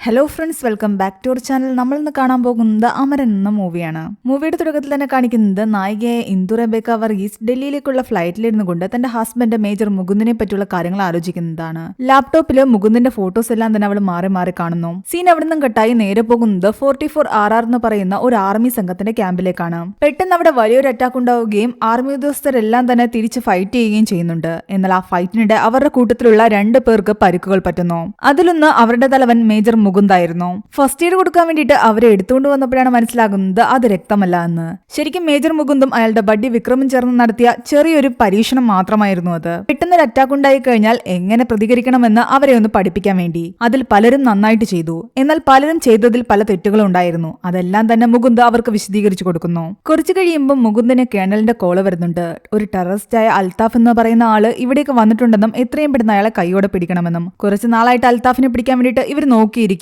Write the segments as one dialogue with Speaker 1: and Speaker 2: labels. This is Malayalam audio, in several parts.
Speaker 1: Hello friends, welcome back to our channel. നമ്മൾ ഇന്ന് കാണാൻ പോകുന്നത് അമരൻ എന്ന മൂവിയാണ്. മൂവിയുടെ തുടക്കത്തിൽ തന്നെ കാണിക്കുന്നത് നായികയായ ഇന്ദു റെബേക്ക വർഗീസ് ഡൽഹിയിലേക്കുള്ള ഫ്ലൈറ്റിലിരുന്നു കൊണ്ട് തന്റെ ഹസ്ബൻഡ് മേജർ മുകുന്ദിനെ പറ്റിയുള്ള കാര്യങ്ങൾ ആലോചിക്കുന്നതാണ്. ലാപ്ടോപ്പില് മുകുന്ദിന്റെ ഫോട്ടോസ് എല്ലാം തന്നെ അവൾ മാറി മാറി കാണുന്നു. സീൻ അവിടെ നിന്നും കട്ടായി നേരെ പോകുന്നത് 44RR എന്ന് പറയുന്ന ഒരു ആർമി സംഘത്തിന്റെ ക്യാമ്പിലേക്കാണ്. പെട്ടെന്ന് അവിടെ വലിയൊരു അറ്റാക്ക് ഉണ്ടാവുകയും ആർമി ഉദ്യോഗസ്ഥരെല്ലാം തന്നെ തിരിച്ച് ഫൈറ്റ് ചെയ്യുകയും ചെയ്യുന്നുണ്ട്. എന്നാൽ ആ ഫൈറ്റിനിടെ അവരുടെ കൂട്ടത്തിലുള്ള 2 പേർക്ക് പരിക്കുകൾ പറ്റുന്നു. അതിലൊന്ന് അവരുടെ തലവൻ മേജർ മുകുന്ദായിരുന്നു. ഫസ്റ്റ് എയ്ഡ് കൊടുക്കാൻ വേണ്ടിയിട്ട് അവരെ എടുത്തുകൊണ്ട് വന്നപ്പോഴാണ് മനസ്സിലാകുന്നത് അത് രക്തമല്ല എന്ന്. ശരിക്കും മേജർ മുകുന്ദും അയാളുടെ ബഡ്ഡി വിക്രമും ചേർന്ന് നടത്തിയ ചെറിയൊരു പരീക്ഷണം മാത്രമായിരുന്നു അത്. പെട്ടെന്നൊരു അറ്റാക്ക് ഉണ്ടായി കഴിഞ്ഞാൽ എങ്ങനെ പ്രതികരിക്കണമെന്ന് അവരെ ഒന്ന് പഠിപ്പിക്കാൻ വേണ്ടി. അതിൽ പലരും നന്നായിട്ട് ചെയ്തു. എന്നാൽ പലരും ചെയ്തതിൽ പല തെറ്റുകളും ഉണ്ടായിരുന്നു. അതെല്ലാം തന്നെ മുകുന്ദ അവർക്ക് വിശദീകരിച്ചു കൊടുക്കുന്നു. കുറച്ചു കഴിയുമ്പോൾ മുകുന്ദന് കേണലിന്റെ കോള് വരുന്നുണ്ട്. ഒരു ടെററിസ്റ്റായ അൽത്താഫ് എന്ന് പറയുന്ന ആള് ഇവിടേക്ക് വന്നിട്ടുണ്ടെന്നും എത്രയും പെട്ടെന്ന് അയാളെ കൈയോടെ പിടിക്കണമെന്നും. കുറച്ചു നാളായിട്ട് അൽത്താഫിനെ പിടിക്കാൻ വേണ്ടിയിട്ട് ഇവർ നോക്കിയിരിക്കുകയായിരുന്നു.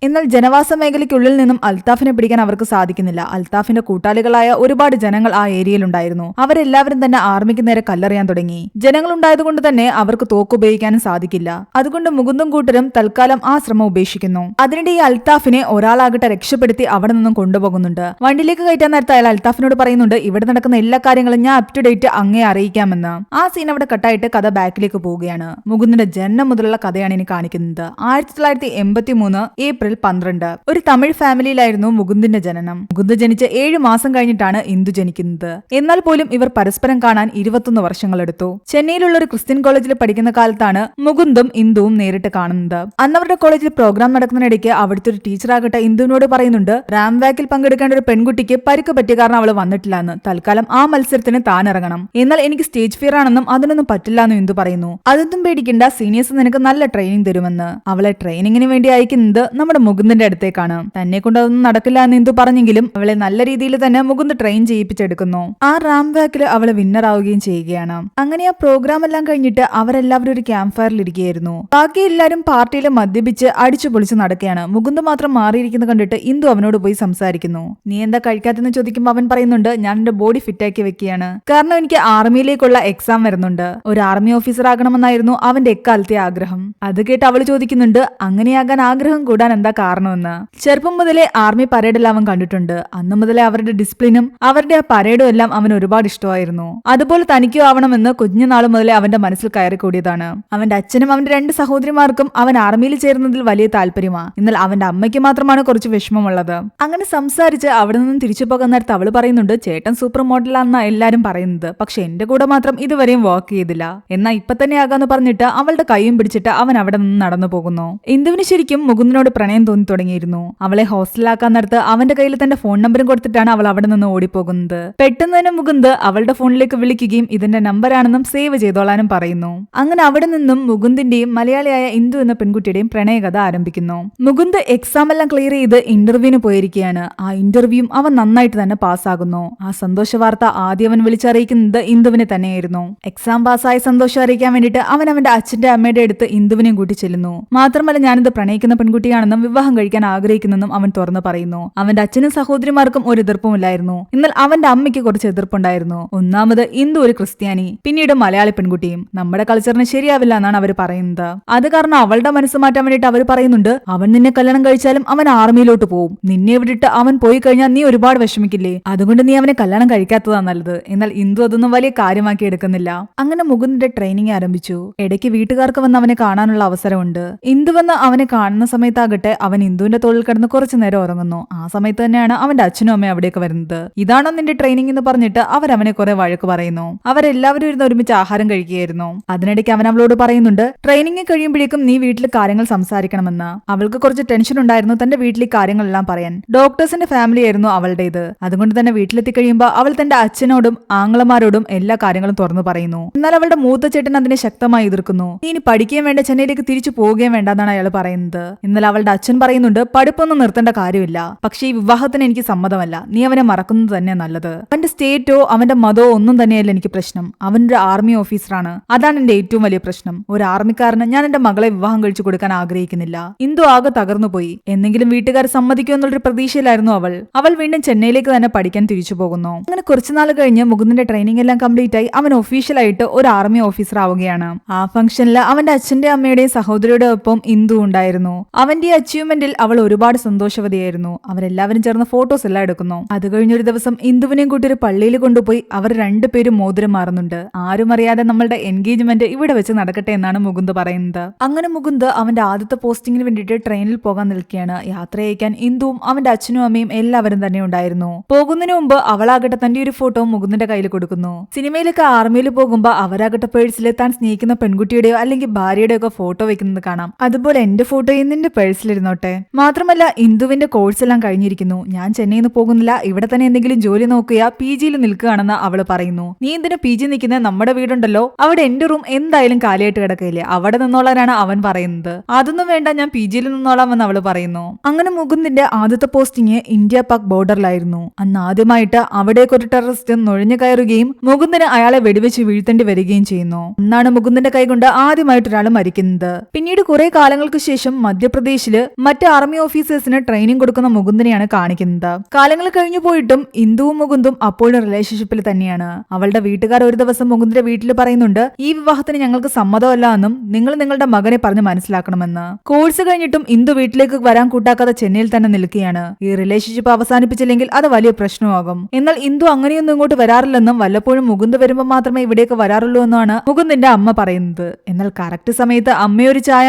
Speaker 1: എന്നാൽ ജനവാസ മേഖലയ്ക്കുള്ളിൽ നിന്നും അൽത്താഫിനെ പിടിക്കാൻ അവർക്ക് സാധിക്കുന്നില്ല. അൽത്താഫിന്റെ കൂട്ടാളികളായ ഒരുപാട് ജനങ്ങൾ ആ ഏരിയയിലുണ്ടായിരുന്നു. അവരെല്ലാവരും തന്നെ ആർമിക്ക് നേരെ കല്ലെറിയാൻ തുടങ്ങി. ജനങ്ങൾ ഉണ്ടായതുകൊണ്ട് തന്നെ അവർക്ക് തോക്ക് ഉപയോഗിക്കാനും സാധിക്കില്ല. അതുകൊണ്ട് മുകുന്ദും കൂട്ടരും തൽക്കാലം ആ ശ്രമം ഉപേക്ഷിക്കുന്നു. അതിനിടെ ഈ അൽത്താഫിനെ ഒരാളാകട്ടെ രക്ഷപ്പെടുത്തി അവിടെ നിന്നും കൊണ്ടുപോകുന്നുണ്ട്. വണ്ടിയിലേക്ക് കയറ്റാൻ നേരത്തെ അയാൾ അൽത്താഫിനോട് പറയുന്നുണ്ട് ഇവിടെ നടക്കുന്ന എല്ലാ കാര്യങ്ങളും ഞാൻ അപ് ടു ഡേറ്റ് അങ്ങേ അറിയിക്കാമെന്ന്. ആ സീൻ അവിടെ കട്ടായിട്ട് കഥ ബാക്കിലേക്ക് പോവുകയാണ്. മുകുന്ദിന്റെ ജനനം മുതലുള്ള കഥയാണ് ഇനി കാണിക്കുന്നത്. 1983 ഏപ്രിൽ 12 ഒരു തമിഴ് ഫാമിലിയിലായിരുന്നു മുകുന്ദിന്റെ ജനനം. മുകുന്ദ് ജനിച്ച് 7 മാസം കഴിഞ്ഞിട്ടാണ് ഇന്ദു ജനിക്കുന്നത്. എന്നാൽ പോലും ഇവർ പരസ്പരം കാണാൻ 21 വർഷങ്ങളെടുത്തു. ചെന്നൈയിലുള്ള ഒരു ക്രിസ്ത്യൻ കോളേജിൽ പഠിക്കുന്ന കാലത്താണ് മുകുന്ദും ഇന്ദുവും നേരിട്ട് കാണുന്നത്. അന്ന് അവരുടെ കോളേജിൽ പ്രോഗ്രാം നടക്കുന്നതിനിടയ്ക്ക് അവിടുത്തെ ഒരു ടീച്ചറാകട്ടെ ഇന്ദുവിനോട് പറയുന്നുണ്ട് റാം വാക്കിൽ പങ്കെടുക്കേണ്ട ഒരു പെൺകുട്ടിക്ക് പരിക്ക് പറ്റിയ കാരണം അവൾ വന്നിട്ടില്ല എന്ന്. തൽക്കാലം ആ മത്സരത്തിന് താൻ ഇറങ്ങണം. എന്നാൽ എനിക്ക് സ്റ്റേജ് ഫിയർ ആണെന്നും അതിനൊന്നും പറ്റില്ല എന്നും ഇന്ദു പറയുന്നു. അതൊന്നും പേടിക്കണ്ട, സീനിയേഴ്സ് നിനക്ക് നല്ല ട്രെയിനിങ് തരുമെന്ന്. അവളെ ട്രെയിനിങ്ങിന് വേണ്ടി അയക്കുന്നത് നമ്മുടെ മുകുന്ദിന്റെ അടുത്തേക്കാണ്. തന്നെ കൊണ്ട് അതൊന്നും നടക്കില്ല എന്ന് ഇന്ദു പറഞ്ഞെങ്കിലും അവളെ നല്ല രീതിയിൽ തന്നെ മുകുന്ദ് ട്രെയിൻ ചെയ്യിപ്പിച്ചെടുക്കുന്നു. ആ റാം വാക്കിൽ അവള് വിന്നർ ആവുകയും ചെയ്യുകയാണ്. അങ്ങനെ ആ പ്രോഗ്രാം എല്ലാം കഴിഞ്ഞിട്ട് അവരെല്ലാവരും ഒരു ക്യാമ്പ് ഫയറിൽ ഇരിക്കുകയായിരുന്നു. ബാക്കി എല്ലാവരും പാർട്ടിയിൽ മദ്യപിച്ച് അടിച്ചു പൊളിച്ച് നടക്കുകയാണ്. മുകുന്ദ് മാത്രം മാറിയിരിക്കുന്നത് കണ്ടിട്ട് ഇന്ദു അവനോട് പോയി സംസാരിക്കുന്നു. നീ എന്താ കഴിക്കാത്തെന്ന് ചോദിക്കുമ്പോൾ അവൻ പറയുന്നുണ്ട് ഞാൻ എന്റെ ബോഡി ഫിറ്റാക്കി വെക്കുകയാണ്. കാരണം എനിക്ക് ആർമിയിലേക്കുള്ള എക്സാം വരുന്നുണ്ട്. ഒരു ആർമി ഓഫീസർ ആകണമെന്നായിരുന്നു അവന്റെ എക്കാലത്തെ ആഗ്രഹം. അത് കേട്ട് അവൾ ചോദിക്കുന്നുണ്ട് അങ്ങനെയാകാൻ ആഗ്രഹം കൂടാൻ എന്താ കാരണമെന്ന്. ചെറുപ്പം മുതലേ ആർമി പരേഡെല്ലാം അവൻ കണ്ടിട്ടുണ്ട്. അന്ന് മുതലേ അവരുടെ ഡിസിപ്ലിനും അവരുടെ ആ പരേഡും എല്ലാം അവന് ഒരുപാട് ഇഷ്ടമായിരുന്നു. അതുപോലെ തനിക്കും ആവണമെന്ന് കുഞ്ഞുനാൾ മുതലേ അവന്റെ മനസ്സിൽ കയറിക്കൂടിയതാണ്. അവന്റെ അച്ഛനും അവന്റെ 2 സഹോദരിമാർക്കും അവൻ ആർമിയിൽ ചേരുന്നതിൽ വലിയ താല്പര്യമാണ്. എന്നാൽ അവന്റെ അമ്മയ്ക്ക് മാത്രമാണ് കുറച്ച് വിഷമമുള്ളത്. അങ്ങനെ സംസാരിച്ച് അവിടെ നിന്നും തിരിച്ചു പോകാൻ നേരത്ത് അവള് പറയുന്നുണ്ട് ചേട്ടൻ സൂപ്പർ മോഡലാണെന്നാ എല്ലാരും പറയുന്നത്. പക്ഷെ എന്റെ കൂടെ മാത്രം ഇതുവരെയും വർക്ക് ചെയ്തില്ല. എന്നാ ഇപ്പൊ തന്നെ ആകാന്ന് പറഞ്ഞിട്ട് അവളുടെ കൈയും പിടിച്ചിട്ട് അവൻ അവിടെ നിന്ന് നടന്നു പോകുന്നു. ഇന്ദുവിന് ശരിക്കും മുകുന്ദിനോട് പ്രണയം തോന്നി തുടങ്ങിയിരുന്നു. അവളെ ഹോസ്റ്റലിലാക്കാൻ നേരത്ത് അവന്റെ കയ്യിൽ തന്റെ ഫോൺ നമ്പറും കൊടുത്തിട്ടാണ് അവൾ അവിടെ നിന്ന് ഓടിപ്പോകുന്നത്. പെട്ടെന്ന് തന്നെ മുകുന്ദ് അവളുടെ ഫോണിലേക്ക് വിളിക്കുകയും ഇതിന്റെ നമ്പറാണെന്നും സേവ് ചെയ്തോളാനും പറയുന്നു. അങ്ങനെ അവിടെ നിന്നും മുകുന്ദിന്റെയും മലയാളിയായ ഇന്ദു എന്ന പെൺകുട്ടിയുടെയും പ്രണയകഥ ആരംഭിക്കുന്നു. മുകുന്ദ് എക്സാം എല്ലാം ക്ലിയർ ചെയ്ത് ഇന്റർവ്യൂവിന് പോയിരിക്കുകയാണ്. ആ ഇന്റർവ്യൂവും അവൻ നന്നായിട്ട് തന്നെ പാസ്സാകുന്നു. ആ സന്തോഷ വാർത്ത ആദ്യം അവൻ വിളിച്ചറിയിക്കുന്നത് ഇന്ദുവിനെ തന്നെയായിരുന്നു. എക്സാം പാസ്സായ സന്തോഷം അറിയിക്കാൻ വേണ്ടിയിട്ട് അവൻ അവന്റെ അച്ഛന്റെ അമ്മയുടെ അടുത്ത് ഇന്ദുവിനെയും കൂട്ടി ചെല്ലുന്നു. മാത്രമല്ല ഞാനിത് പ്രണയിക്കുന്ന പെൺകുട്ടിയാണെന്നും വിവാഹം കഴിക്കാൻ ആഗ്രഹിക്കുന്നെന്നും അവൻ തുറന്നു പറയുന്നു. അവന്റെ അച്ഛനും സഹോദരിമാർക്കും ഒരു എതിർപ്പുമില്ലായിരുന്നു. എന്നാൽ അവന്റെ അമ്മയ്ക്ക് കുറച്ച് എതിർപ്പുണ്ടായിരുന്നു. ഒന്നാമത് ഇന്ദു ഒരു ക്രിസ്ത്യാനി, പിന്നീട് മലയാളി പെൺകുട്ടിയും. നമ്മുടെ കൾച്ചറിന് ശരിയാവില്ല എന്നാണ് അവർ പറയുന്നത്. അത് കാരണം അവളുടെ മനസ്സ് മാറ്റാൻ വേണ്ടിയിട്ട് അവർ പറയുന്നുണ്ട് അവൻ നിന്നെ കല്യാണം കഴിച്ചാലും അവൻ ആർമിയിലോട്ട് പോകും. നിന്നെ വിട്ടിട്ട് അവൻ പോയി കഴിഞ്ഞാൽ നീ ഒരുപാട് വിഷമിക്കില്ലേ, അതുകൊണ്ട് നീ അവനെ കല്യാണം കഴിക്കാത്തതാ നല്ലത്. എന്നാൽ ഇന്ദു അതൊന്നും വലിയ കാര്യമാക്കി എടുക്കുന്നില്ല. അങ്ങനെ മുകുന്ദിന്റെ ട്രെയിനിങ് ആരംഭിച്ചു. ഇടയ്ക്ക് വീട്ടുകാർക്ക് വന്ന് അവനെ കാണാനുള്ള അവസരമുണ്ട്. ഇന്ദു വന്ന് അവനെ കാണുന്ന സമയത്താകട്ടെ അവൻ ഇന്ദുവിന്റെ തോളിൽ കിടന്ന് കുറച്ചു നേരം ഉറങ്ങുന്നു. ആ സമയത്ത് തന്നെയാണ് അവന്റെ അച്ഛനും അമ്മയും അവിടേക്ക് വരുന്നത്. ഇതാണോ നിന്റെ ട്രെയിനിങ് എന്ന് പറഞ്ഞിട്ട് അവരവനെ കുറെ വഴക്ക് പറയുന്നു. അവരെല്ലാവരും ഇരുന്ന് ഒരുമിച്ച് ആഹാരം കഴിക്കുകയായിരുന്നു. അതിനിടയ്ക്ക് അവൻ അവളോട് പറയുന്നുണ്ട് ട്രെയിനിങ് കഴിയുമ്പോഴേക്കും നീ വീട്ടിൽ കാര്യങ്ങൾ സംസാരിക്കണമെന്ന്. അവൾക്ക് കുറച്ച് ടെൻഷൻ ഉണ്ടായിരുന്നു തന്റെ വീട്ടിലെ കാര്യങ്ങളെല്ലാം പറയാൻ. ഡോക്ടേഴ്സിന്റെ ഫാമിലി ആയിരുന്നു അവളുടേത്. അതുകൊണ്ട് തന്നെ വീട്ടിലെത്തി കഴിയുമ്പോൾ അവൾ തന്റെ അച്ഛനോടും ആങ്ങളമാരോടും എല്ലാ കാര്യങ്ങളും തുറന്നു പറയുന്നു. എന്നാൽ അവളുടെ മൂത്ത ചേട്ടൻ അതിനെ ശക്തമായി എതിർക്കുന്നു. നീ ഇനി പഠിക്കുകയും വേണ്ട, ചെന്നൈയിലേക്ക് തിരിച്ചു പോവുകയും വേണ്ട എന്നാണ് അയാൾ പറയുന്നത്. എന്നാൽ അവളുടെ അച്ഛൻ പറയുന്നുണ്ട് പഠിപ്പൊന്നും നിർത്തേണ്ട കാര്യമില്ല, പക്ഷേ ഈ വിവാഹത്തിന് എനിക്ക് സമ്മതമല്ല. നീ അവനെ മറക്കുന്നത് തന്നെ നല്ലത്. അവന്റെ സ്റ്റേറ്റോ അവന്റെ മതമോ ഒന്നും തന്നെയല്ല എനിക്ക് പ്രശ്നം. അവനൊരു ആർമി ഓഫീസറാണ്. അതാണ് എന്റെ ഏറ്റവും വലിയ പ്രശ്നം. ഒരു ആർമിക്കാരന് ഞാൻ എന്റെ മകളെ വിവാഹം കഴിച്ചു കൊടുക്കാൻ ആഗ്രഹിക്കുന്നില്ല. ഇന്ദു ആകെ തകർന്നുപോയി. എന്നെങ്കിലും വീട്ടുകാർ സമ്മതിക്കും എന്നുള്ളൊരു പ്രതീക്ഷയിലായിരുന്നു അവൾ വീണ്ടും ചെന്നൈയിലേക്ക് തന്നെ പഠിക്കാൻ തിരിച്ചു പോകുന്നു. അങ്ങനെ കുറച്ചുനാൾ കഴിഞ്ഞ് മുകുന്ദിന്റെ ട്രെയിനിങ് എല്ലാം കംപ്ലീറ്റ് ആയി അവൻ ഒഫീഷ്യലായിട്ട് ഒരു ആർമി ഓഫീസർ ആവുകയാണ്. ആ ഫംഗ്ഷനിൽ അവന്റെ അച്ഛന്റെ അമ്മയുടെയും സഹോദരിയുടെ ഒപ്പം ഇന്ദു ഉണ്ടായിരുന്നു. അവന്റെ അച്ചീവ്മെന്റിൽ അവൾ ഒരുപാട് സന്തോഷവതിയായിരുന്നു. അവരെല്ലാവരും ചേർന്ന് ഫോട്ടോസ് എല്ലാം എടുക്കുന്നു. അത് കഴിഞ്ഞൊരു ദിവസം ഇന്ദുവിനെയും കൂട്ടി ഒരു പള്ളിയിൽ കൊണ്ടുപോയി അവർ രണ്ടുപേരും മോതിരം മാറുന്നുണ്ട്. ആരും അറിയാതെ നമ്മളുടെ എൻഗേജ്മെന്റ് ഇവിടെ വെച്ച് നടക്കട്ടെ എന്നാണ് മുകുന്ദ് പറയുന്നത്. അങ്ങനെ മുകുന്ദ് അവന്റെ ആദ്യത്തെ പോസ്റ്റിങ്ങിന് വേണ്ടിയിട്ട് ട്രെയിനിൽ പോകാൻ നിൽക്കുകയാണ്. യാത്ര അയക്കാൻ ഇന്ദുവും അവന്റെ അച്ഛനും അമ്മയും എല്ലാവരും തന്നെ ഉണ്ടായിരുന്നു. പോകുന്നതിന് മുമ്പ് അവളാകട്ടെ തന്റെ ഒരു ഫോട്ടോ മുകുന്ദിന്റെ കയ്യിൽ കൊടുക്കുന്നു. സിനിമയിലൊക്കെ ആർമിയിൽ പോകുമ്പോൾ അവരാകട്ടെ പേഴ്സിൽ താൻ സ്നേഹിക്കുന്ന പെൺകുട്ടിയുടെയോ അല്ലെങ്കിൽ ഭാര്യയുടെയോ ഒക്കെ ഫോട്ടോ വെക്കുന്നത് കാണാം. അതുപോലെ എന്റെ ഫോട്ടോ നിന്റെ പേഴ്സിലിരുന്നോട്ടെ. മാത്രമല്ല ഇന്ദുവിന്റെ കോഴ്സ് എല്ലാം കഴിഞ്ഞിരിക്കുന്നു. ഞാൻ ചെന്നൈയിൽ നിന്ന് പോകുന്നില്ല, ഇവിടെ തന്നെ എന്തെങ്കിലും ജോലി നോക്കുക, PGയിൽ നിൽക്കുകയാണെന്ന് അവള് പറയുന്നു. നീ എന്തിനു PG നിൽക്കുന്നത്? നമ്മുടെ വീടുണ്ടല്ലോ, അവിടെ എന്റെ റൂം എന്തായാലും കാലിയായിട്ട് കിടക്കില്ലേ, അവിടെ നിന്നോളാനാണ് അവൻ പറയുന്നത്. അതൊന്നും വേണ്ട, ഞാൻ PGയിൽ നിന്നോളാമെന്ന് അവള് പറയുന്നു. അങ്ങനെ മുകുന്ദിന്റെ ആദ്യത്തെ പോസ്റ്റിംഗ് ഇന്ത്യ പാക് ബോർഡറിലായിരുന്നു. അന്ന് ആദ്യമായിട്ട് അവിടേക്ക് ഒരു ടെററിസ്റ്റ് നുഴഞ്ഞു കയറുകയും മുകുന്ദിന് അയാളെ വെടിവെച്ച് വീഴ്ത്തേണ്ടി വരികയും ചെയ്യുന്നു. അന്നാണ് മുകുന്ദിന്റെ കൈകൊണ്ട് ആദ്യമായിട്ട് ഒരാൾ മരിക്കുന്നത്. പിന്നീട് കുറെ കാലങ്ങൾക്ക് ശേഷം മധ്യപ്രദേശില് മറ്റ് ആർമി ഓഫീസേഴ്സിന് ട്രെയിനിങ് കൊടുക്കുന്ന മുകുന്ദിനെയാണ് കാണിക്കുന്നത്. കാലങ്ങൾ കഴിഞ്ഞു പോയിട്ടും ഇന്ദുവും മുകുന്ദും അപ്പോഴും റിലേഷൻഷിപ്പിൽ തന്നെയാണ്. അവളുടെ വീട്ടുകാർ ഒരു ദിവസം മുകുന്ദിന്റെ വീട്ടിൽ പറയുന്നുണ്ട്, ഈ വിവാഹത്തിന് ഞങ്ങൾക്ക് സമ്മതമല്ല എന്നും നിങ്ങൾ നിങ്ങളുടെ മകനെ പറഞ്ഞ് മനസ്സിലാക്കണമെന്ന്. കോഴ്സ് കഴിഞ്ഞിട്ടും ഇന്ദു വീട്ടിലേക്ക് വരാൻ കൂട്ടാക്കാതെ ചെന്നൈയിൽ തന്നെ നിൽക്കുകയാണ്. ഈ റിലേഷൻഷിപ്പ് അവസാനിപ്പിച്ചില്ലെങ്കിൽ അത് വലിയ പ്രശ്നമാകും. എന്നാൽ ഇന്ദു അങ്ങനെയൊന്നും ഇങ്ങോട്ട് വരാറില്ലെന്നും വല്ലപ്പോഴും മുകുന്ദ് വരുമ്പോൾ മാത്രമേ ഇവിടേക്ക് വരാറുള്ളൂ എന്നാണ് മുകുന്ദിന്റെ അമ്മ പറയുന്നത്. എന്നാൽ കറക്റ്റ് സമയത്ത് അമ്മയൊരു ചായ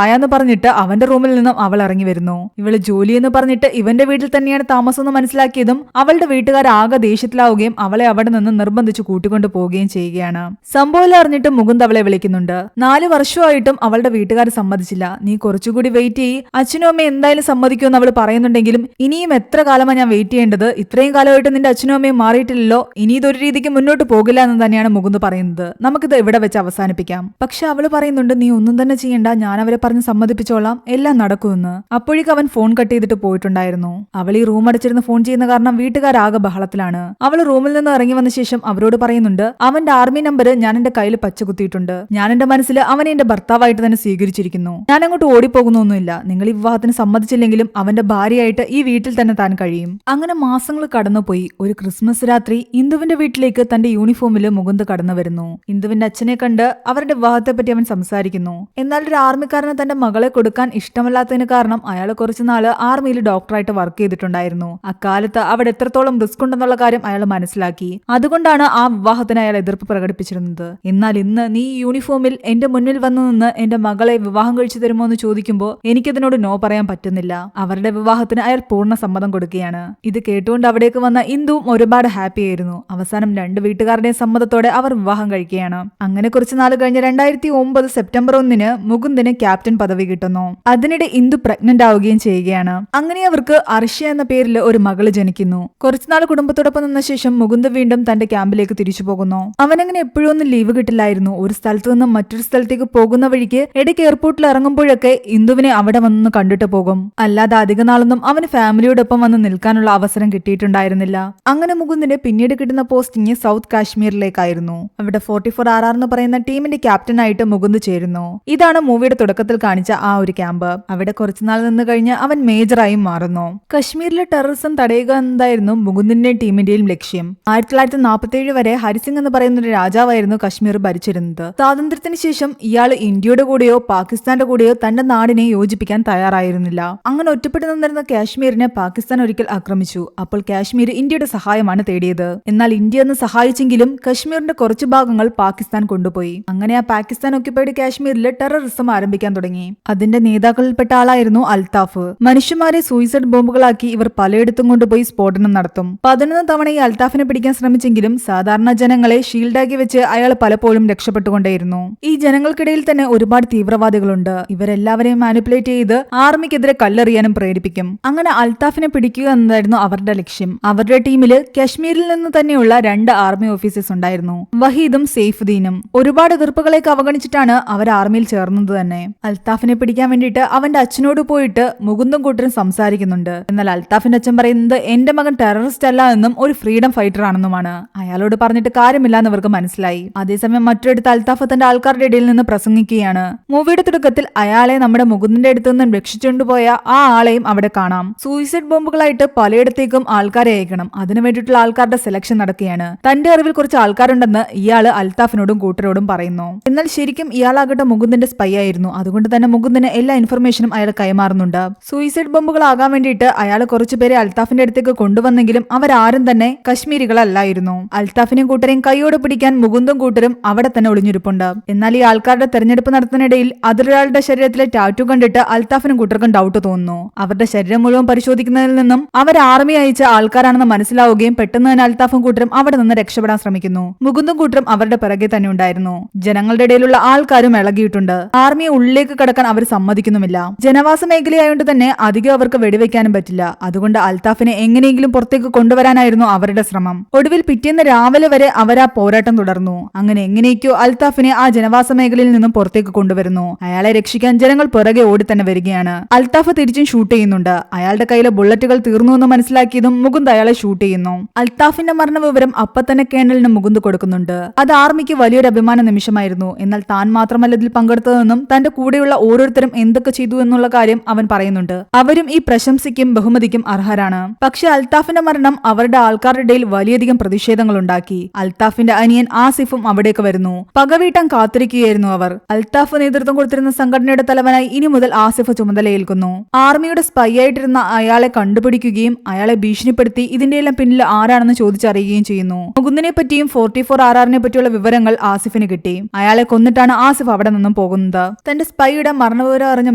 Speaker 1: എന്ന് പറഞ്ഞിട്ട് അവന്റെ റൂമിൽ നിന്നും അവൾ ഇറങ്ങി വരുന്നു. ഇവള് ജോലി എന്ന് പറഞ്ഞിട്ട് ഇവന്റെ വീട്ടിൽ തന്നെയാണ് താമസം എന്ന് മനസ്സിലാക്കിയതും അവളുടെ വീട്ടുകാർ ആകെ ദേഷ്യത്തിലാവുകയും അവളെ അവിടെ നിന്ന് നിർബന്ധിച്ച് കൂട്ടിക്കൊണ്ടു പോവുകയും ചെയ്യുകയാണ്. സംഭവം അറിഞ്ഞിട്ട് മുകുന്ദ് അവളെ വിളിക്കുന്നുണ്ട്. 4 വർഷമായിട്ടും അവളുടെ വീട്ടുകാർ സമ്മതിച്ചില്ല. നീ കുറച്ചുകൂടി വെയിറ്റ് ചെയ്യ്, അച്ഛനും അമ്മയും എന്തായാലും സമ്മതിക്കുമെന്ന് അവൾ പറയുന്നുണ്ടെങ്കിലും ഇനിയും എത്ര കാലമാണ് ഞാൻ വെയിറ്റ് ചെയ്യേണ്ടത്? ഇത്രയും കാലമായിട്ട് നിന്റെ അച്ഛനും അമ്മയും മാറിയിട്ടില്ലല്ലോ, ഇനി ഇതൊരു രീതിക്ക് മുന്നോട്ട് പോകില്ല എന്ന് തന്നെയാണ് മുകുന്ദ് പറയുന്നത്. നമുക്കിത് ഇവിടെ വെച്ച് അവസാനിപ്പിക്കാം. പക്ഷെ അവള് പറയുന്നുണ്ട്, നീ ഒന്നും തന്നെ ചെയ്യണ്ട, ഞാൻ അവരെ പറഞ്ഞ് സമ്മതിപ്പിച്ചോളാം, എല്ലാം നടക്കുമെന്ന്. അപ്പോഴേക്കും അവൻ ഫോൺ കട്ട് ചെയ്തിട്ട് പോയിട്ടുണ്ടായിരുന്നു. അവൾ ഈ റൂം അടച്ചിരുന്ന് ഫോൺ ചെയ്യുന്ന കാരണം വീട്ടുകാരാകെ ബഹളത്തിലാണ്. അവൾ റൂമിൽ നിന്ന് ഇറങ്ങി വന്ന ശേഷം അവരോട് പറയുന്നുണ്ട്, അവന്റെ ആർമി നമ്പർ ഞാൻ എന്റെ കയ്യിൽ പച്ചകുത്തിയിട്ടുണ്ട്. ഞാൻ എന്റെ മനസ്സിൽ അവനെ എന്റെ ഭർത്താവായിട്ട് തന്നെ സ്വീകരിച്ചിരിക്കുന്നു. ഞാൻ അങ്ങോട്ട് ഓടിപ്പോകുന്നൊന്നുമില്ല. നിങ്ങൾ ഈ വിവാഹത്തിന് സമ്മതിച്ചില്ലെങ്കിലും അവന്റെ ഭാര്യയായിട്ട് ഈ വീട്ടിൽ തന്നെ താൻ കഴിയും. അങ്ങനെ മാസങ്ങൾ കടന്നുപോയി. ഒരു ക്രിസ്മസ് രാത്രി ഇന്ദുവിന്റെ വീട്ടിലേക്ക് തന്റെ യൂണിഫോമിൽ മുകുന്ദ് കടന്നു വരുന്നു. ഇന്ദുവിന്റെ അച്ഛനെ കണ്ട് അവരുടെ വിവാഹത്തെ പറ്റി അവൻ സംസാരിക്കുന്നു. എന്നാൽ ഒരു ആർമിക്കാരന് തന്റെ മകളെ കൊടുക്കാൻ ഇഷ്ടമല്ലാത്തതിന് കാരണം അയാൾ കുറച്ചുനാള് ആർമിയിൽ ഡോക്ടറായിട്ട് വർക്ക് ചെയ്തിട്ടുണ്ടായിരുന്നു. അക്കാലത്ത് അവിടെ എത്രത്തോളം റിസ്ക് ഉണ്ടെന്നുള്ള കാര്യം അയാൾ മനസ്സിലാക്കി. അതുകൊണ്ടാണ് ആ വിവാഹത്തിന് അയാൾ എതിർപ്പ് പ്രകടിപ്പിച്ചിരുന്നത്. എന്നാൽ ഇന്ന് നീ ഈ യൂണിഫോമിൽ എന്റെ മുന്നിൽ വന്നു നിന്ന് എന്റെ മകളെ വിവാഹം കഴിച്ചു തരുമോ എന്ന് ചോദിക്കുമ്പോൾ എനിക്കതിനോട് നോ പറയാൻ പറ്റുന്നില്ല. അവരുടെ വിവാഹത്തിന് അയാൾ പൂർണ്ണ സമ്മതം കൊടുക്കുകയാണ്. ഇത് കേട്ടുകൊണ്ട് അവിടേക്ക് വന്ന ഇന്ദുവും ഒരുപാട് ഹാപ്പി ആയിരുന്നു. അവസാനം 2 വീട്ടുകാരുടെയും സമ്മതത്തോടെ അവർ വിവാഹം കഴിക്കുകയാണ്. അങ്ങനെ കുറച്ചു നാൾ കഴിഞ്ഞ് 2009 സെപ്റ്റംബർ 1 മുകുന്ദിന് ക്യാപ്റ്റൻ പദവി കിട്ടുന്നു. അതിനിടെ ഇന്ദു പ്രഗ്നന്റ് ആവുകയും ചെയ്യുകയാണ്. അങ്ങനെ അവർക്ക് അർഷ്യ എന്ന പേരിൽ ഒരു മകള് ജനിക്കുന്നു. കുറച്ചുനാൾ കുടുംബത്തോടൊപ്പം നിന്ന ശേഷം മുകുന്ദ് വീണ്ടും തന്റെ ക്യാമ്പിലേക്ക് തിരിച്ചു പോകുന്നു. അവനങ്ങനെ എപ്പോഴും ഒന്നും ലീവ് കിട്ടില്ലായിരുന്നു. ഒരു സ്ഥലത്ത് നിന്നും മറ്റൊരു സ്ഥലത്തേക്ക് പോകുന്ന വഴിക്ക് ഇടയ്ക്ക് എയർപോർട്ടിൽ ഇറങ്ങുമ്പോഴൊക്കെ ഇന്ദുവിനെ അവിടെ വന്നൊന്ന് കണ്ടിട്ട് പോകും. അല്ലാതെ അധിക നാളൊന്നും അവന് ഫാമിലിയോടൊപ്പം വന്ന് നിൽക്കാനുള്ള അവസരം കിട്ടിയിട്ടുണ്ടായിരുന്നില്ല. അങ്ങനെ മുകുന്ദിന് പിന്നീട് കിട്ടുന്ന പോസ്റ്റിംഗ് സൗത്ത് കാശ്മീരിലേക്കായിരുന്നു. അവിടെ 44RR എന്ന് പറയുന്ന ടീമിന്റെ ക്യാപ്റ്റനായിട്ട് മുകുന്ദ് ചേരുന്നു. ഇതാണ് മൂവിയുടെ തുടക്കത്തിൽ കാണിച്ച ആ ഒരു ക്യാമ്പ്. അവിടെ കുറച്ചുനാൾ നിന്ന് കഴിഞ്ഞ് അവൻ മേജറായും മാറുന്നു. കശ്മീരിലെ ടെററിസം തടയുക എന്നതായിരുന്നു മുകുന്ദിന്റെയും ടീമിന്റെയും ലക്ഷ്യം. 1947 വരെ ഹരിസിംഗ് എന്ന് പറയുന്ന ഒരു രാജാവായിരുന്നു കശ്മീർ ഭരിച്ചിരുന്നത്. സ്വാതന്ത്ര്യത്തിന് ശേഷം ഇയാൾ ഇന്ത്യയുടെ കൂടെയോ പാകിസ്ഥാന്റെ കൂടെയോ തന്റെ നാടിനെ യോജിപ്പിക്കാൻ തയ്യാറായിരുന്നില്ല. അങ്ങനെ ഒറ്റപ്പെട്ടു നിന്നിരുന്ന കാശ്മീരിനെ പാകിസ്ഥാൻ ഒരിക്കൽ ആക്രമിച്ചു. അപ്പോൾ കാശ്മീർ ഇന്ത്യയുടെ സഹായമാണ് തേടിയത്. എന്നാൽ ഇന്ത്യ എന്ന് സഹായിച്ചെങ്കിലും കശ്മീരിന്റെ കുറച്ചു ഭാഗങ്ങൾ പാകിസ്ഥാൻ കൊണ്ടുപോയി. അങ്ങനെ ആ പാകിസ്ഥാൻ ഒക്യുപ്പൈഡ് കാശ്മീരിൽ ടെററിസം ആരംഭിക്കാൻ തുടങ്ങി. അതിന്റെ നേതാക്കളിൽപ്പെട്ട ആളായിരുന്നു അൽത്താഫ്. മനുഷ്യന്മാരെ സൂയിസൈഡ് ബോംബുകളാക്കി ഇവർ പലയിടത്തും കൊണ്ടുപോയി സ്ഫോടനം നടത്തും. 11 തവണ ഈ അൽത്താഫിനെ പിടിക്കാൻ ശ്രമിച്ചെങ്കിലും സാധാരണ ജനങ്ങളെ ഷീൽഡാക്കി വെച്ച് അയാൾ പലപ്പോഴും രക്ഷപ്പെട്ടുകൊണ്ടേയിരുന്നു. ഈ ജനങ്ങൾക്കിടയിൽ തന്നെ ഒരുപാട് തീവ്രവാദികളുണ്ട്. ഇവരെല്ലാവരെയും മാനിപ്പുലേറ്റ് ചെയ്ത് ആർമിക്കെതിരെ കല്ലെറിയാനും പ്രേരിപ്പിക്കും. അങ്ങനെ അൽത്താഫിനെ പിടിക്കുക എന്നതായിരുന്നു അവരുടെ ലക്ഷ്യം. അവരുടെ ടീമില് കശ്മീരിൽ നിന്ന് തന്നെയുള്ള 2 ആർമി ഓഫീസേഴ്സ് ഉണ്ടായിരുന്നു, വഹീദും സെയ്ഫുദ്ദീനും. ഒരുപാട് എതിർപ്പുകളെയൊക്കെ അവഗണിച്ചിട്ടാണ് അവർ ആർമിയിൽ ചേർന്നത് തന്നെ. അൽത്താഫിനെ പിടിക്കാൻ വേണ്ടിയിട്ട് അവന്റെ അച്ഛനോട് പോയിട്ട് മുകുന്ദും കൂട്ടരും സംസാരിക്കുന്നുണ്ട്. എന്നാൽ അൽത്താഫിന്റെ അച്ഛൻ പറയുന്നത് എന്റെ മകൻ ടെററിസ്റ്റ് അല്ല എന്നും ഒരു ഫ്രീഡം ഫൈറ്റർ ആണെന്നുമാണ്. അയാളോട് പറഞ്ഞിട്ട് കാര്യമില്ല എന്ന് അവർക്ക് മനസ്സിലായി. അതേസമയം മറ്റൊരിടത്ത് അൽത്താഫ് തന്റെ ആൾക്കാരുടെ ഇടയിൽ നിന്ന് പ്രസംഗിക്കുകയാണ്. മൂവിയുടെ തുടക്കത്തിൽ അയാളെ നമ്മുടെ മുകുന്ദിന്റെ അടുത്ത് നിന്നും രക്ഷിച്ചുകൊണ്ടുപോയ ആ ആളെയും അവിടെ കാണാം. സൂയിസൈഡ് ബോംബുകളായിട്ട് പലയിടത്തേക്കും ആൾക്കാരെ അയക്കണം. അതിനു വേണ്ടിയിട്ടുള്ള ആൾക്കാരുടെ സെലക്ഷൻ നടക്കുകയാണ്. തന്റെ അറിവിൽ കുറച്ച് ആൾക്കാരുണ്ടെന്ന് ഇയാള് അൽത്താഫിനോടും കൂട്ടരോടും പറയുന്നു. എന്നാൽ ശരിക്കും ഇയാളാകട്ടെ മുകുന്ദിന്റെ സ്പൈ ആയിരുന്നു. അതുകൊണ്ട് തന്നെ മുകുന്ദിന് എല്ലാ ഇൻഫർമേഷനും അയാൾ കൈമാറുന്നുണ്ട്. സൂയിസൈഡ് ബോംബുകളാകാൻ വേണ്ടിയിട്ട് അയാൾ കുറച്ചുപേരെ അൽത്താഫിന്റെ അടുത്തേക്ക് കൊണ്ടുവന്നെങ്കിലും അവരാരും തന്നെ കശ്മീരികളല്ലായിരുന്നു. അൽത്താഫിനെയും കൂട്ടരെയും കൈയോടെ പിടിക്കാൻ മുകുന്ദും കൂട്ടരും അവിടെ തന്നെ ഒളിഞ്ഞിരിപ്പുണ്ട്. എന്നാൽ ഈ ആൾക്കാരുടെ തെരഞ്ഞെടുപ്പ് നടത്തുന്നതിനിടയിൽ അതിലൊരാളുടെ ശരീരത്തിലെ ടാറ്റു കണ്ടിട്ട് അൽത്താഫിനും കൂട്ടർക്കും ഡൗട്ട് തോന്നുന്നു. അവരുടെ ശരീരം മുഴുവൻ പരിശോധിക്കുന്നതിൽ നിന്നും അവർ ആർമി അയച്ച ആൾക്കാരാണെന്ന് മനസ്സിലാവുകയും പെട്ടെന്ന് തന്നെ അൽത്താഫും കൂട്ടരും അവിടെ നിന്ന് രക്ഷപ്പെടാൻ ശ്രമിക്കുന്നു. മുകുന്ദും കൂട്ടരും അവരുടെ പിറകെ തന്നെ ഉണ്ടായിരുന്നു. ജനങ്ങളുടെ ഇടയിലുള്ള ആൾക്കാരും ഇളകിയിട്ടുണ്ട്. ആർമിയെ ഉള്ളിലേക്ക് കടക്കാൻ അവർ സമ്മതിക്കുന്നുമില്ല. ജനവാസ മേഖലയായതുകൊണ്ട് തന്നെ അധികം അവർക്ക് വെടിവെക്കാനും പറ്റില്ല. അതുകൊണ്ട് അൽത്താഫിനെ എങ്ങനെയെങ്കിലും പുറത്തേക്ക് കൊണ്ടുവരാനായിരുന്നു അവരുടെ ശ്രമം. ഒടുവിൽ പിറ്റേന്ന് രാവിലെ വരെ അവർ ആ പോരാട്ടം തുടർന്നു. അങ്ങനെ എങ്ങനെയൊക്കെയോ അൽത്താഫിനെ ആ ജനവാസ മേഖലയിൽ നിന്നും പുറത്തേക്ക് കൊണ്ടുവരുന്നു. അയാളെ രക്ഷിക്കാൻ ജനങ്ങൾ പുറകെ ഓടി തന്നെ വരികയാണ്. അൽത്താഫ് തിരിച്ചും ഷൂട്ട് ചെയ്യുന്നുണ്ട്. അയാളുടെ കയ്യിലെ ബുള്ളറ്റുകൾ തീർന്നു എന്ന് മനസ്സിലാക്കിയതും മുകുന്ദ് അയാളെ ഷൂട്ട് ചെയ്യുന്നു. അൽത്താഫിന്റെ മരണ വിവരം അപ്പൊ തന്നെ കേണലിന് മുകുന്ദ് കൊടുക്കുന്നുണ്ട്. അത് ആർമിക്ക് വലിയൊരു അഭിമാന നിമിഷമായിരുന്നു. എന്നാൽ താൻ മാത്രമല്ല ഇതിൽ പങ്കെടുത്തതെന്നും തന്റെ കൂടെയുള്ള ഓരോരുത്തരും എന്തൊക്കെ ചെയ്തു എന്നുള്ള കാര്യം അവൻ പറയുന്നുണ്ട്. അവരും ഈ പ്രശംസയ്ക്കും ബഹുമതിക്കും അർഹരാണ്. പക്ഷെ അൽത്താഫിന്റെ മരണം അവരുടെ ആൾക്കാരുടെ ഇടയിൽ വലിയധികം പ്രതിഷേധങ്ങൾ ഉണ്ടാക്കി. അൽത്താഫിന്റെ അനിയൻ ആസിഫും അവിടേക്ക് വരുന്നു. പകവീട്ടാൻ കാത്തിരിക്കുകയായിരുന്നു അവർ. അൽത്താഫ് നേതൃത്വം കൊടുത്തിരുന്ന സംഘടനയുടെ തലവനായി ഇനി മുതൽ ആസിഫ് ചുമതലയേൽക്കുന്നു. ആർമിയുടെ സ്പൈ ആയിട്ടിരുന്ന അയാളെ കണ്ടുപിടിക്കുകയും അയാളെ ഭീഷണിപ്പെടുത്തി ഇതിന്റെയെല്ലാം പിന്നിൽ ആരാണെന്ന് ചോദിച്ചറിയുകയും ചെയ്യുന്നു. മുകുന്ദിനെ പറ്റിയും 44RR പറ്റിയുള്ള വിവരങ്ങൾ ആസിഫിന് കിട്ടി. അയാളെ കൊന്നിട്ടാണ് ആസിഫ് അവിടെ നിന്നും പോകുന്നത്. തന്റെ സ്പൈയുടെ മരണവിവരം അറിഞ്ഞ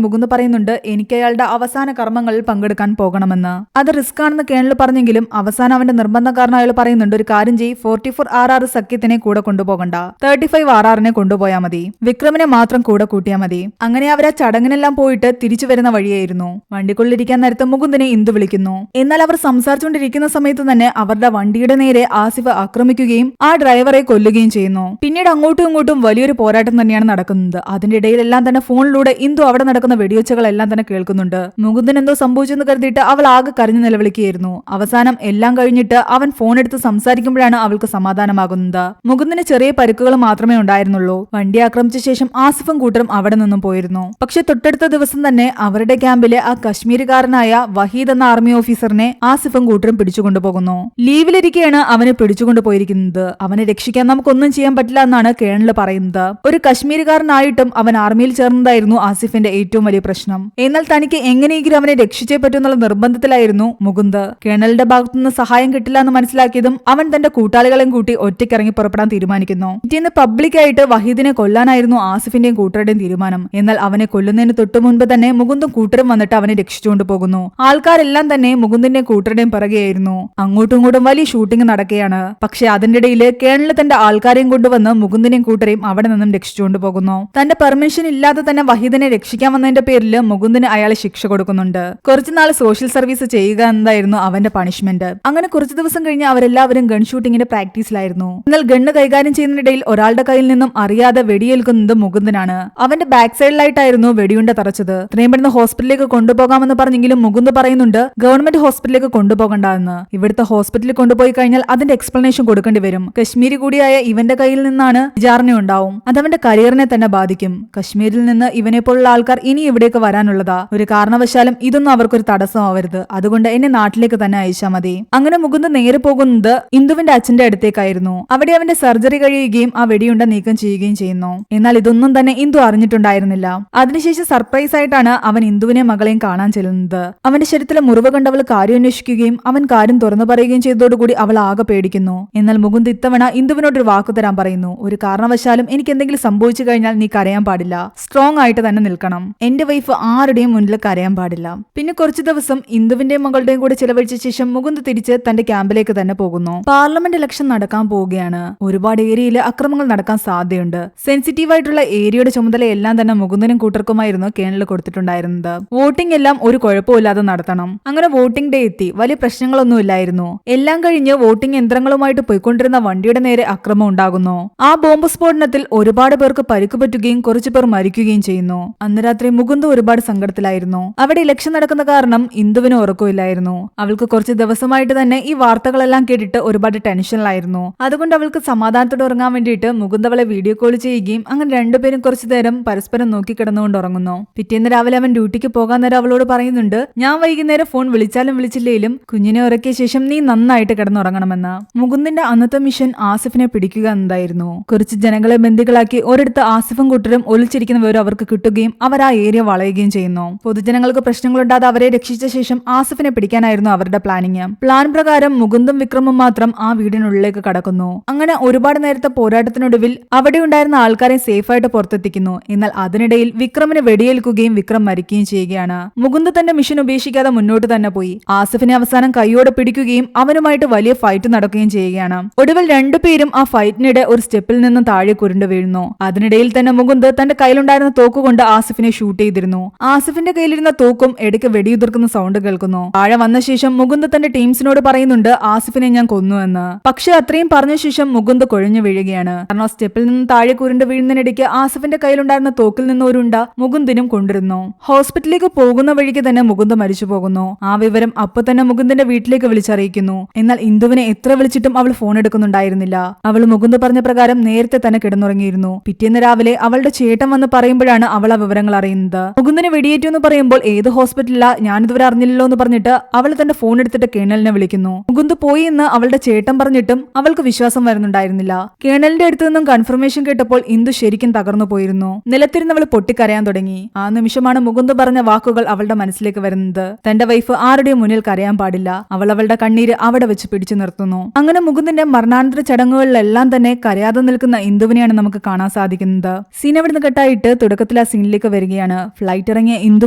Speaker 1: മുകുന്ദ് പറയുന്നുണ്ട്, എനിക്ക് അയാളുടെ അവസാന കർമ്മങ്ങളിൽ പങ്കെടുക്കാൻ പോകണമെന്ന്. അത് റിസ്ക് ആണെന്ന് കേണൽ പറഞ്ഞെങ്കിലും അവസാനം അവന്റെ നിർബന്ധക്കാരൻ അയാൾ പറയുന്നുണ്ട്, ഒരു കാര്യം ചെയ്യ്, 44RR സഖ്യത്തിനെ കൂടെ കൊണ്ടുപോകണ്ട, 35RR കൊണ്ടുപോയാൽ മതി, വിക്രമിനെ മാത്രം കൂടെ കൂട്ടിയാൽ മതി. അങ്ങനെ അവർ ആ ചടങ്ങിനെല്ലാം പോയിട്ട് തിരിച്ചു വരുന്ന വഴിയായിരുന്നു. വണ്ടിക്കുള്ളിരിക്കാൻ നേരത്തെ മുകുന്ദിനെ ഇന്ദു വിളിക്കുന്നു. എന്നാൽ അവർ സംസാരിച്ചുകൊണ്ടിരിക്കുന്ന സമയത്ത് തന്നെ അവരുടെ വണ്ടിയുടെ നേരെ ആസിഫ് ആക്രമിക്കുകയും ആ ഡ്രൈവറെ കൊല്ലുകയും ചെയ്യുന്നു. പിന്നീട് അങ്ങോട്ടും ഇങ്ങോട്ടും വലിയൊരു പോരാട്ടം തന്നെയാണ് നടക്കുന്നത്. അതിന്റെ ഇടയിലെല്ലാം തന്നെ ഫോണിലൂടെ ഇന്ദു അവിടെ നടക്കുന്ന വെടിവെച്ചുകളെല്ലാം തന്നെ കേൾക്കുന്നുണ്ട്. മുകുന്ദൻ എന്തോ സംഭവിച്ചെന്ന് കരുതിയിട്ട് അവൾ ആകെ കരഞ്ഞു നിലവിളിക്കുകയായിരുന്നു. അവസാനം എല്ലാം കഴിഞ്ഞിട്ട് അവൻ ഫോൺ എടുത്ത് സംസാരിക്കുമ്പോഴാണ് അവൾക്ക് സമാധാനമാകുന്നത്. മുകുന്ദന് ചെറിയ പരിക്കുകൾ മാത്രമേ ഉണ്ടായിരുന്നുള്ളൂ. വണ്ടി ആക്രമിച്ച ശേഷം ആസിഫും കൂട്ടരും അവിടെ നിന്നും പോയിരുന്നു. പക്ഷെ തൊട്ടടുത്ത ദിവസം തന്നെ അവരുടെ ക്യാമ്പിലെ ആ കശ്മീരുകാരനായ വഹീദ് എന്ന ആർമി ഓഫീസറിനെ ആസിഫും കൂട്ടരും പിടിച്ചുകൊണ്ടുപോകുന്നു. ലീവിലിരിക്കെയാണ് അവനെ പിടിച്ചുകൊണ്ടുപോയിരിക്കുന്നത്. അവനെ രക്ഷിക്കാൻ നമുക്കൊന്നും ചെയ്യാൻ പറ്റില്ല എന്നാണ് കേണൽ പറയുന്നത്. ഒരു കശ്മീരുകാരനായിട്ടും അവൻ ആർമിയിൽ ചേർന്നതായിരുന്നു ആസിഫിന്റെ ഏറ്റവും വലിയ പ്രശ്നം. എന്നാൽ തനിക്ക് എങ്ങനെയെങ്കിലും അവനെ രക്ഷിച്ചേ പറ്റുമെന്നുള്ള നിർബന്ധത്തിലായിരുന്നു മുകുന്ദ്. കേണലിന്റെ ഭാഗത്തുനിന്ന് സഹായം കിട്ടില്ല എന്ന് മനസ്സിലാക്കിയതും അവൻ തന്റെ കൂട്ടാളികളെയും കൂട്ടി ഒറ്റയ്ക്കിറങ്ങി പുറപ്പെടാൻ തീരുമാനിക്കുന്നു. പിറ്റേന്ന് പബ്ലിക്കായിട്ട് വഹീദിനെ കൊല്ലാനായിരുന്നു ആസിഫിന്റെയും കൂട്ടരുടെയും തീരുമാനം. എന്നാൽ അവനെ കൊല്ലുന്നതിന് തൊട്ടു മുൻപ് തന്നെ മുകുന്ദും കൂട്ടരും വന്നിട്ട് അവനെ രക്ഷിച്ചുകൊണ്ട് പോകുന്നു. ആൾക്കാരെല്ലാം തന്നെ മുകുന്ദിന്റെയും കൂട്ടരുടെയും പിറകെയായിരുന്നു. അങ്ങോട്ടും ഇങ്ങോട്ടും വലിയ ഷൂട്ടിംഗ് നടക്കുകയാണ്. പക്ഷെ അതിന്റെ ഇടയിൽ കേണൽ തന്റെ ആൾക്കാരെയും കൊണ്ടുവന്ന് മുകുന്ദിനെയും കൂട്ടരെയും അവിടെ നിന്നും രക്ഷിച്ചുകൊണ്ട് പോകുന്നു. തന്റെ പെർമിഷൻ ഇല്ലാതെ തന്നെ വഹീദിനെ രക്ഷിക്കാൻ വന്നതിന്റെ പേരിൽ മുകുന്ദിന് അയാളെ ശിക്ഷ കൊടുക്കുന്നുണ്ട്. കുറച്ചുനാൾ സോഷ്യൽ സർവീസ് ചെയ്യുക എന്നതായിരുന്നു അവന്റെ പണിഷ്മെന്റ്. അങ്ങനെ കുറച്ചു ദിവസം കഴിഞ്ഞ് അവരെല്ലാവരും ഗൺ ഷൂട്ടിങ്ങിന്റെ പ്രാക്ടീസിലായിരുന്നു. എന്നാൽ ഗണ്ണ് കൈകാര്യം ചെയ്യുന്നതിനിടയിൽ ഒരാളുടെ കയ്യിൽ നിന്നും അറിയാതെ വെടിയേൽക്കുന്നത് മുകുന്ദനാണ്. അവന്റെ ബാക്ക് സൈഡിലായിട്ടായിരുന്നു വെടിയുണ്ട തറച്ചത്. ഇത്രയും പെട്ടെന്ന് ഹോസ്പിറ്റലിലേക്ക് കൊണ്ടുപോകാമെന്ന് പറഞ്ഞെങ്കിലും മുകുന്ദ് പറയുന്നുണ്ട്, ഗവൺമെന്റ് ഹോസ്പിറ്റലിലേക്ക് കൊണ്ടുപോകണ്ടെന്ന്. ഇവിടുത്തെ ഹോസ്പിറ്റലിൽ കൊണ്ടുപോയി കഴിഞ്ഞാൽ അതിന്റെ എക്സ്പ്ലനേഷൻ കൊടുക്കേണ്ടി വരും. കശ്മീരി കൂടിയായ ഇവന്റെ കയ്യിൽ നിന്നാണ് വിചാരണ ഉണ്ടാവും. അതവന്റെ കരിയറിനെ തന്നെ ബാധിക്കും. കശ്മീരിൽ നിന്ന് ഇവനെ പോലുള്ള ആൾക്കാർ ഇനി ഇവിടേക്ക് വരാനുള്ളതാ. ഒരു കാരണവശാലും ഇതൊന്നും അവർക്കൊരു തടസ്സമാവരുത്. അതുകൊണ്ട് എന്നെ നാട്ടിലേക്ക് തന്നെ അയച്ചാൽ മതി. അങ്ങനെ മുകുന്ദ് നേരെ പോകുന്നത് ഇന്ദുവിന്റെ അച്ഛന്റെ അടുത്തേക്കായിരുന്നു. അവിടെ അവന്റെ സർജറി കഴിയുകയും ആ വെടിയുണ്ട നീക്കം ചെയ്യുകയും ചെയ്യുന്നു. എന്നാൽ ഇതൊന്നും തന്നെ ഇന്ദു അറിഞ്ഞിട്ടുണ്ടായിരുന്നില്ല. അതിനുശേഷം സർപ്രൈസ് ആയിട്ടാണ് അവൻ ഇന്ദുവിനെ മകളെയും കാണാൻ ചെല്ലുന്നത്. അവന്റെ ശരീരത്തിലെ മുറിവ് കണ്ടവൾ കാര്യം അന്വേഷിക്കുകയും അവൻ കാര്യം തുറന്നു പറയുകയും ചെയ്തതോടുകൂടി അവൾ ആകെ പേടിക്കുന്നു. എന്നാൽ മുകുന്ദ് ഇത്തവണ ഇന്ദുവിനോടൊരു വാക്കു തരാൻ പറയുന്നു. ഒരു കാരണവശാലും എനിക്ക് എന്തെങ്കിലും സംഭവിച്ചു കഴിഞ്ഞാൽ നീ കരയാൻ പാടില്ല, സ്ട്രോങ് ആയിട്ട് തന്നെ നിൽക്കണം. എന്റെ വൈഫ് ആരുടെയും മുന്നിൽ കരയാൻ പാടില്ല. പിന്നെ കുറച്ചു ദിവസം ഇന്ദുവിന്റെയും മകളുടെയും കൂടെ ചിലവഴിച്ച ശേഷം മുകുന്ദ് തിരിച്ച് തന്റെ ക്യാമ്പിലേക്ക് തന്നെ പോകുന്നു. പാർലമെന്റ് ഇലക്ഷൻ നടക്കാൻ പോവുകയാണ്. ഒരുപാട് ഏരിയയിൽ അക്രമങ്ങൾ നടക്കാൻ സാധ്യതയുണ്ട്. സെൻസിറ്റീവ് ആയിട്ടുള്ള ഏരിയയുടെ ചുമതല എല്ലാം തന്നെ മുകുന്ദനും കൂട്ടർക്കുമായിരുന്നു കേണൽ കൊടുത്തിട്ടുണ്ടായിരുന്നത്. വോട്ടിംഗ് എല്ലാം ഒരു കുഴപ്പമില്ലാതെ നടത്തണം. അങ്ങനെ വോട്ടിംഗ് ഡേ എത്തി. വലിയ പ്രശ്നങ്ങളൊന്നും ഇല്ലായിരുന്നു. എല്ലാം കഴിഞ്ഞ് വോട്ടിംഗ് യന്ത്രങ്ങളുമായിട്ട് പോയിക്കൊണ്ടിരുന്ന വണ്ടിയുടെ നേരെ അക്രമം ഉണ്ടാകുന്നു. ആ ബോംബ് സ്ഫോടനത്തിൽ ഒരുപാട് പേർക്ക് പരിക്ക് പറ്റുകയും കുറച്ചുപേർ മരിക്കുകയും ചെയ്യുന്നു. അന്ന് രാത്രി മുകുന്ദ് ഒരുപാട് സങ്കടത്തിലായിരുന്നു. അവിടെ ഇലക്ഷൻ നടക്കുന്ന കാരണം ഇന്ദുവിന് ഉറക്കമില്ലായിരുന്നു. അവൾക്ക് കുറച്ച് ദിവസമായിട്ട് തന്നെ ഈ വാർത്തകളെല്ലാം കേട്ടിട്ട് ഒരുപാട് ടെൻഷനിലായിരുന്നു. അതുകൊണ്ട് അവൾക്ക് സമാധാനത്തോടെ ഉറങ്ങാൻ വേണ്ടിയിട്ട് മുകുന്ദ് അവളെ വീഡിയോ കോൾ ചെയ്യുകയും അങ്ങനെ രണ്ടുപേരും കുറച്ചു നേരം പരസ്പരം നോക്കി കിടന്നുകൊണ്ട് ഉറങ്ങുന്നു. പിറ്റേന്ന് രാവിലെ അവൻ ഡ്യൂട്ടിക്ക് പോകാൻ നേരം അവളോട് പറയുന്നുണ്ട്, ഞാൻ വൈകുന്നേരം ഫോൺ വിളിച്ചാലും വിളിച്ചില്ലേലും കുഞ്ഞിനെ ഉറക്കിയ ശേഷം നീ നന്നായിട്ട് കിടന്നുറങ്ങണമെന്ന്. മുകുന്ദിന്റെ അന്നത്തെ മിഷൻ ആസിഫിനെ പിടിക്കുക എന്നതായിരുന്നു. കുറച്ച് ജനങ്ങളെ ബന്ദികളാക്കി ഒരിടത്ത് ആസിഫും കൂട്ടരും ഒളിച്ചിരിക്കുന്ന വിവരം അവർക്ക് കിട്ടുകയും അവർ ആ ഏരിയ വളയുകയും ചെയ്യുന്നു. പൊതുജനങ്ങൾക്ക് പ്രശ്നങ്ങളുണ്ടാതെ അവരെ രക്ഷിച്ച ശേഷം ആസിഫിനെ പിടിക്കാനായിരുന്നു അവരുടെ പ്ലാനിങ്. പ്ലാൻ പ്രകാരം മുകുന്ദും വിക്രമും മാത്രം ആ വീടിനുള്ളിലേക്ക് കടക്കുന്നു. അങ്ങനെ ഒരുപാട് നേരത്തെ പോരാട്ടത്തിനൊടുവിൽ അവിടെ ഉണ്ടായിരുന്ന ആൾക്കാരെ സേഫായിട്ട് പുറത്തെത്തിക്കുന്നു. എന്നാൽ അതിനിടയിൽ വിക്രമിന് വെടിയേൽക്കുകയും വിക്രം മരിക്കുകയും ചെയ്യുകയാണ്. മുകുന്ദ് തന്റെ മിഷൻ ഉപേക്ഷിക്കാതെ മുന്നോട്ട് തന്നെ പോയി ആസിഫിനെ അവസാനം കൈയോടെ പിടിക്കുകയും അവനുമായിട്ട് വലിയ ഫൈറ്റ് നടക്കുകയും ചെയ്യുകയാണ്. ഒടുവിൽ രണ്ടുപേരും ആ ഫൈറ്റിനിടെ ഒരു സ്റ്റെപ്പിൽ നിന്നും താഴെ കുരുണ്ടു വീഴുന്നു. അതിനിടയിൽ തന്നെ മുകുന്ദ് തന്റെ കയ്യിലുണ്ടായിരുന്ന തോക്കുകൊണ്ട് ആസിഫിനെ ഷൂട്ട് ചെയ്തിരുന്നു. ആസിഫിന്റെ കയ്യിലിരുന്ന തോക്കും ഇടയ്ക്ക് വെടിയുതിർക്കുന്ന സൗണ്ട് കേൾക്കുന്നു. താഴെ വന്ന ശേഷം മുകുന്ദ് തന്റെ ടീംസിനോട് പറയുന്നുണ്ട് ആസിഫിനെ ഞാൻ കൊന്നു എന്ന്. പക്ഷെ അത്രയും പറഞ്ഞ ശേഷം മുകുന്ദ് കൊഴിഞ്ഞു വീഴുകയാണ്. കാരണം സ്റ്റെപ്പിൽ നിന്ന് താഴെ കുരുണ്ടു വീഴുന്നതിനിടയ്ക്ക് ആസിഫിന്റെ കയ്യിലുണ്ടായിരുന്ന തോക്കിൽ നിന്ന് ഒരു ഉണ്ട മുകുന്ദിനും കൊണ്ടിരുന്നു. ഹോസ്പിറ്റലിലേക്ക് പോകുന്ന വഴിക്ക് തന്നെ മുകുന്ദ് മരിച്ചു പോകുന്നു. ആ വിവരം അപ്പൊ തന്നെ മുകുന്ദിന്റെ വീട്ടിലേക്ക് വിളിച്ചറിയിക്കുന്നു. എന്നാൽ ഇന്ദുവിനെ എത്ര വിളിച്ചിട്ടും അവൾ ഫോൺ എടുക്കുന്നുണ്ടായിരുന്നില്ല. അവൾ മുകുന്ദ് പറഞ്ഞ പ്രകാരം നേരത്തെ തന്നെ കിടന്നുറങ്ങിയിരുന്നു. പിറ്റേന്ന് രാവിലെ അവളുടെ ചേട്ടൻ വന്ന് പറയുമ്പോഴാണ് അവൾ ആ വിവരങ്ങൾ അറിയുന്നത്. മുകുന്ദിനെ വെടിയേറ്റു എന്ന് പറയുമ്പോൾ ഏത് ഹോസ്പിറ്റലിലാ ഞാനിതുവരെ അറിഞ്ഞില്ലല്ലോ എന്ന് പറഞ്ഞിട്ട് അവൾ തന്റെ ഫോൺ എടുത്തിട്ട് കേണലിനെ വിളിക്കുന്നു. മുകുന്ദ് പോയി എന്ന് അവളുടെ ചേട്ടൻ പറഞ്ഞിട്ടും അവൾക്ക് വിശ്വാസം വരുന്നുണ്ടായിരുന്നില്ല. കേണലിന്റെ അടുത്ത് നിന്നും കൺഫർമേഷൻ കേട്ടപ്പോൾ ഇന്ദു ശരിക്കും തകർന്നു പോയിരുന്നു. നിലത്തിരുന്നവൾ പൊട്ടിക്കരയാൻ തുടങ്ങി. ആ നിമിഷമാണ് മുകുന്ദ് പറഞ്ഞ വാക്കുകൾ അവളുടെ മനസ്സിലേക്ക് വരുന്നത്. തന്റെ വൈഫ് ആരുടെയും മുന്നിൽ കരയാൻ പാടില്ല. അവൾ അവളുടെ കണ്ണീര് അവിടെ വെച്ച് പിടിച്ചു നിർത്തുന്നു. അങ്ങനെ മുകുന്ദിന്റെ മരണാനന്തര ചടങ്ങുകളിലെല്ലാം തന്നെ കരയാതെ നിൽക്കുന്ന ഇന്ദുവിനെയാണ് നമുക്ക് കാണാൻ സാധിക്കുന്നത്. സീൻ അവിടുന്ന് കെട്ടായിട്ട് തുടക്കത്തിൽ ആ സീനിലേക്ക് വരികയാണ്. ഫ്ലൈറ്റ് ഇറങ്ങിയ ഇന്ദു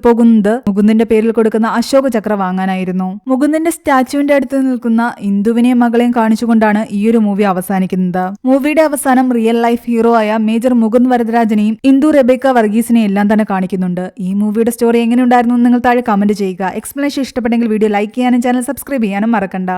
Speaker 1: പോകുന്നത് മുകുന്ദിന്റെ പേരിൽ കൊടുക്കുന്ന അശോക ചക്ര വാങ്ങാനായിരുന്നു. മുകുന്ദിന്റെ സ്റ്റാച്ചുവിന്റെ അടുത്ത് നിൽക്കുന്ന ഇന്ദുവിനെയും മകളെയും കാണിച്ചുകൊണ്ടാണ് ഈ ഒരു മൂവി അവസാനിക്കുന്നത്. മൂവിയുടെ അവസാനം റിയൽ ലൈഫ് ഹീറോ ആയ മേജർ മുകുന്ദ് വരദരാജനെയും ഇന്ദു റെബേക്ക വർഗീസിനെയും എല്ലാം തന്നെ കാണിക്കുന്നുണ്ട്. ഈ മൂവിയുടെ സ്റ്റോറി എങ്ങനെ ഉണ്ടായിരുന്നു നിങ്ങൾ താഴെ കമന്റ് ചെയ്യുക. എക്സ്പ്ലനേഷൻ ഇഷ്ടപ്പെട്ടെങ്കിൽ വീഡിയോ ലൈക്ക് ചെയ്യാനും ചാനൽ സബ്സ്ക്രൈബ് ചെയ്യാനും മറക്കണ്ട.